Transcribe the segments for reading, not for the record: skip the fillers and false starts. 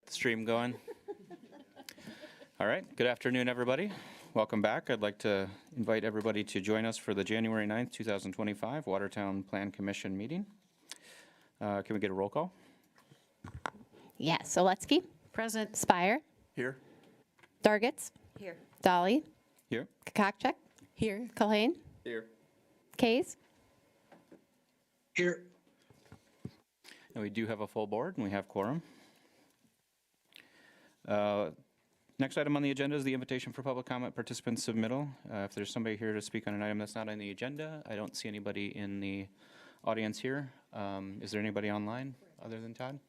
the stream going? All right, good afternoon, everybody. Welcome back. I'd like to invite everybody to join us for the January 9th, 2025 Watertown Plan Commission meeting. Can we get a roll call? Yes, Oletsky. Present. Spire. Here. Dargits. Here. Dolly. Here. Kakakchek. Here. Culhane. Here. Kays. Here. And we do have a full board, and we have quorum. Next item on the agenda is the invitation for public comment participant submittal. If there's somebody here to speak on an item that's not on the agenda, I don't see anybody in the audience here. Is there anybody online other than Todd?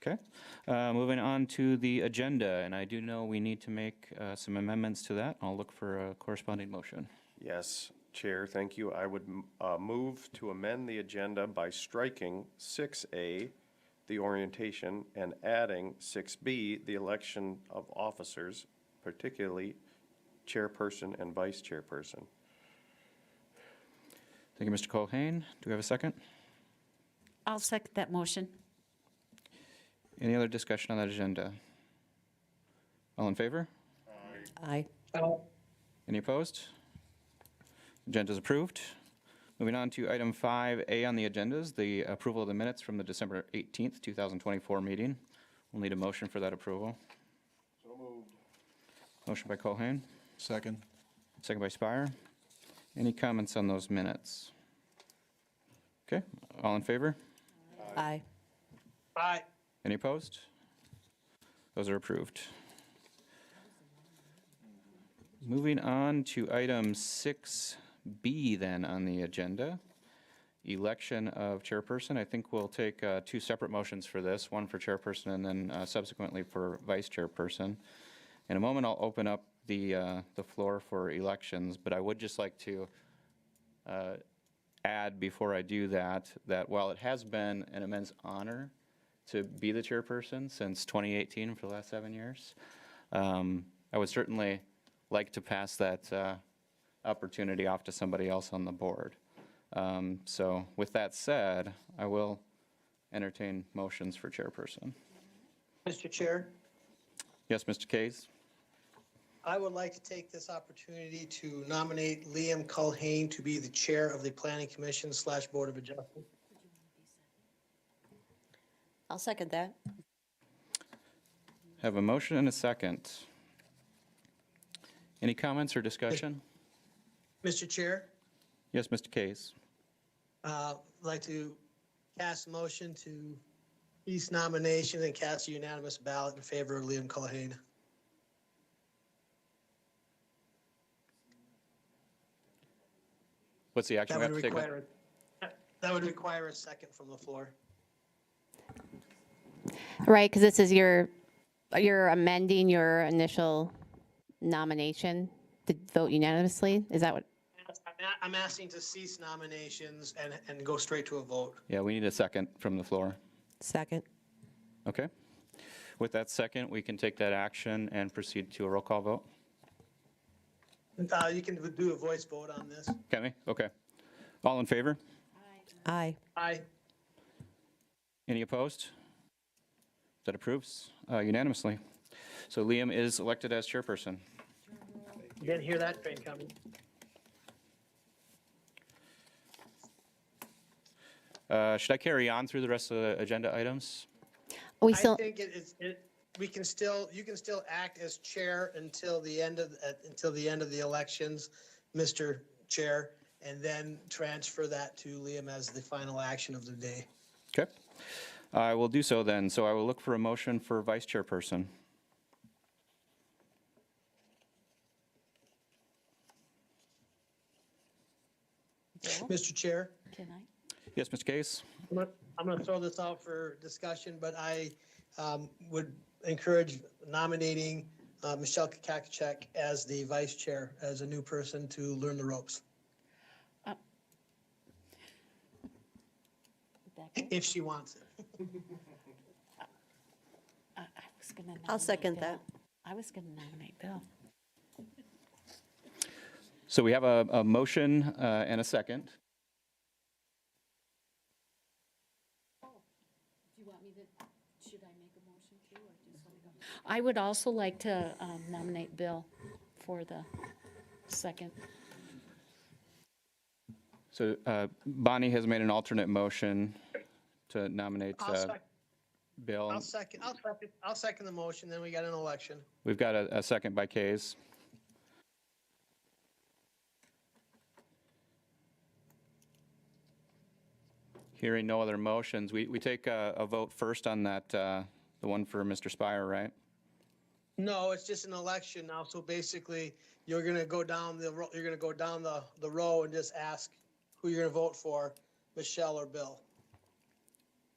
Okay. Moving on to the agenda, and I do know we need to make some amendments to that. I'll look for a corresponding motion. Yes, Chair, thank you. I would move to amend the agenda by striking 6A, the orientation, and adding 6B, the election of officers, particularly chairperson and vice chairperson. Thank you, Mr. Culhane. Do we have a second? I'll second that motion. Any other discussion on that agenda? All in favor? Aye. Any opposed? Agenda is approved. Moving on to item 5A on the agenda is the approval of the minutes from the December 18th, 2024 meeting. We'll need a motion for that approval. So moved. Motion by Culhane, Second. second by Spire. Any comments on those minutes? Okay, all in favor? Aye. Aye. Any opposed? Those are approved. Moving on to item 6B then on the agenda, election of chairperson. I think we'll take two separate motions for this, one for chairperson and then subsequently for vice chairperson. In a moment, I'll open up the floor for elections, but I would just like to add before I do that, that while it has been an immense honor to be the chairperson since 2018 for the last 7 years, I would certainly like to pass that opportunity off to somebody else on the board. So with that said, I will entertain motions for chairperson. Mr. Chair, Yes, Mr. Kays? I would like to take this opportunity to nominate Liam Culhane to be the chair of the Planning Commission / Board of Adjustment. I'll second that. Have a motion and a second. Any comments or discussion? Mr. Chair, Yes, Mr. Kays? I'd like to cast a motion to cease nomination and cast a unanimous ballot in favor of Liam Culhane. What's the action That we would have to take? require a second from the floor. Right, because this is you're amending your initial nomination to vote unanimously. Is that what? I'm asking to cease nominations and go straight to a vote. Yeah, we need a second from the floor. Second. Okay. With that second, we can take that action and proceed to a roll call vote. You can do a voice vote on this. Can we? Okay. All in favor? Aye. Aye. Any opposed? That approves unanimously. So Liam is elected as chairperson. You didn't hear that train coming. Should I carry on through the rest of the agenda items? We I still, think you can still act as chair until the end of the elections, Mr. Chair, and then transfer that to Liam as the final action of the day. Okay. I will do so then. So I will look for a motion for vice chairperson. Mr. Chair, Can I? Yes, Mr. Case? I'm going to throw this out for discussion, but I would encourage nominating Michelle Kakakchek as the vice chair, as a new person to learn the ropes, if she wants it. I'll second that. I was going to nominate Bill. So we have a motion and a second. Do you want me I would also like to nominate Bill for the second. So Bonnie has made an alternate motion to nominate Bill. I'll second the motion, then we got an election. We've got a second by Kays. Hearing no other motions, we take a vote first on that, the one for Mr. Spire, right? No, it's just an election now, so basically, you're gonna go down the row and just ask who you're gonna vote for, Michelle or Bill.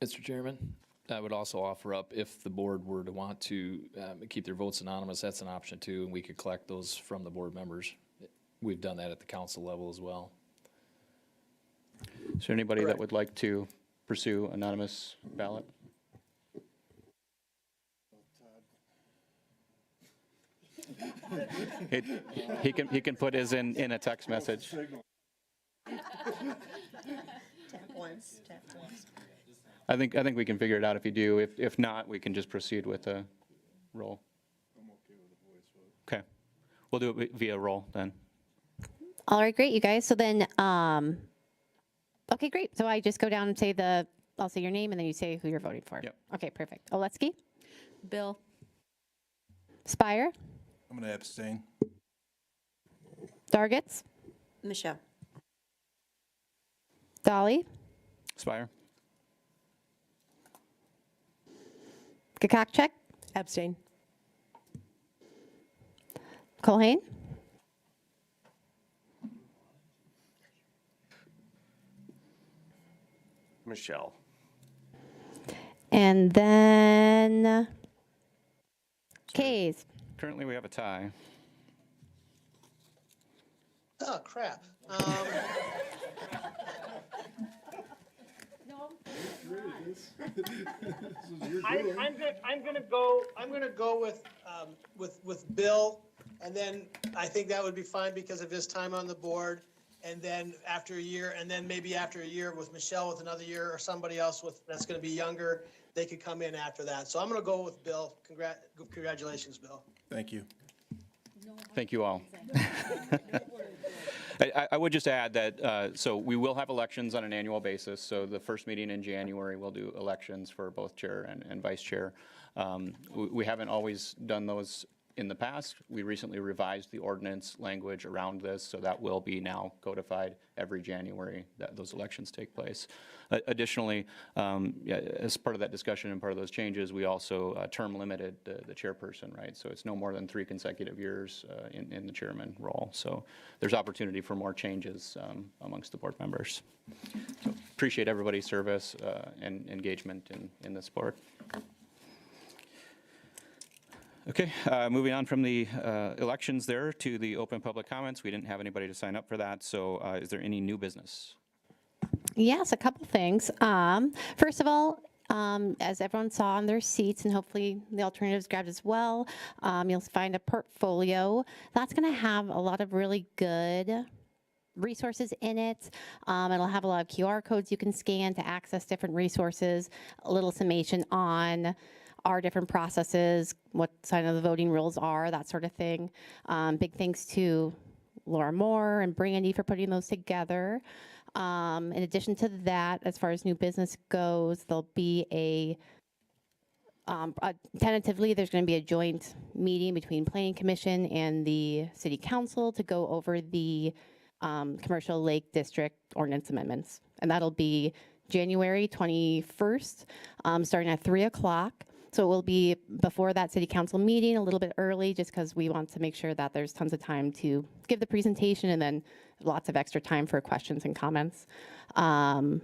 Mr. Chairman, I would also offer up, if the board were to want to keep their votes anonymous, that's an option too, and we could collect those from the board members. We've done that at the council level as well. Is there anybody that Correct. would like to pursue anonymous ballot? He can put his in a text message. Tap once, tap twice. I think we can figure it out if you do. If not, we can just proceed with a roll. I'm okay with a voice vote. Okay. We'll do it via roll then. All right, great, you guys. So then, okay, great. So I just go down and say I'll say your name and then you say who you're voting for. Yep. Okay, perfect. Oleski, Bill, Spire, I'm going to abstain. Dargits, Michelle. Dolly, Spire? Gakakchek, Abstain. Colhane, Michelle. and then Kays. Currently, we have a tie. Oh, crap. I'm gonna go with Bill, and then I think that would be fine because of his time on the board. And then after a year, and then maybe after a year with Michelle with another year or somebody else that's gonna be younger, they could come in after that. So I'm gonna go with Bill. Congratulations, Bill. Thank you. Thank you all. I would just add that, so we will have elections on an annual basis. So the first meeting in January, we'll do elections for both chair and vice chair. We haven't always done those in the past. We recently revised the ordinance language around this, so that will be now codified every January that those elections take place. Additionally, as part of that discussion and part of those changes, we also term limited the chairperson, right? So it's no more than 3 consecutive years in the chairman role. So there's opportunity for more changes amongst the board members. So appreciate everybody's service and engagement in this board. Okay, moving on from the elections there to the open public comments. We didn't have anybody to sign up for that, so is there any new business? Yes, a couple things. First of all, as everyone saw on their seats, and hopefully the alternatives grabbed as well, you'll find a portfolio. That's going to have a lot of really good resources in it. It'll have a lot of QR codes you can scan to access different resources, a little summation on our different processes, what side of the voting rules are, that sort of thing. Big thanks to Laura Moore and Brandy for putting those together. In addition to that, as far as new business goes, there'll be tentatively, there's going to be a joint meeting between Planning Commission and the City Council to go over the Commercial Lake District ordinance amendments. And that'll be January 21st, starting at 3 o'clock. So it will be before that City Council meeting, a little bit early, just because we want to make sure that there's tons of time to give the presentation and then lots of extra time for questions and comments. And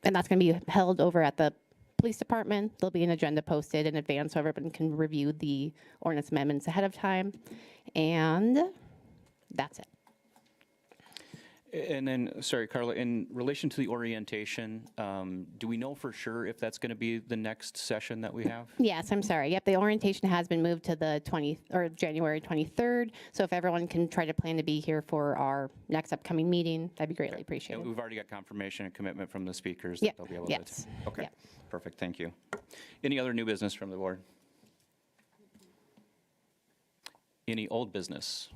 that's going to be held over at the police department. There'll be an agenda posted in advance so everyone can review the ordinance amendments ahead of time. And that's it. And then, sorry, Carla, in relation to the orientation, do we know for sure if that's going to be the next session that we have? Yes, I'm sorry. Yep, the orientation has been moved to the January 23rd. So if everyone can try to plan to be here for our next upcoming meeting, that'd be greatly And appreciated. we've already got confirmation and commitment from the speakers that Yep, they'll be able to. yes, Okay, yep. perfect, thank you. Any other new business from the board? Any old business?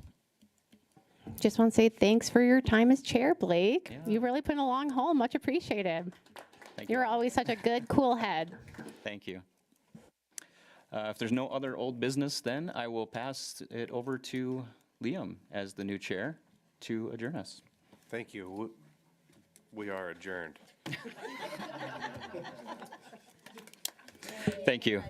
Just want to say thanks for your time as chair, Blake. Yeah. You really put in a long haul, much appreciated. Thank You're you. always such a good, cool head. Thank you. If there's no other old business, then I will pass it over to Liam as the new chair to adjourn us. Thank you. We are adjourned. Thank you.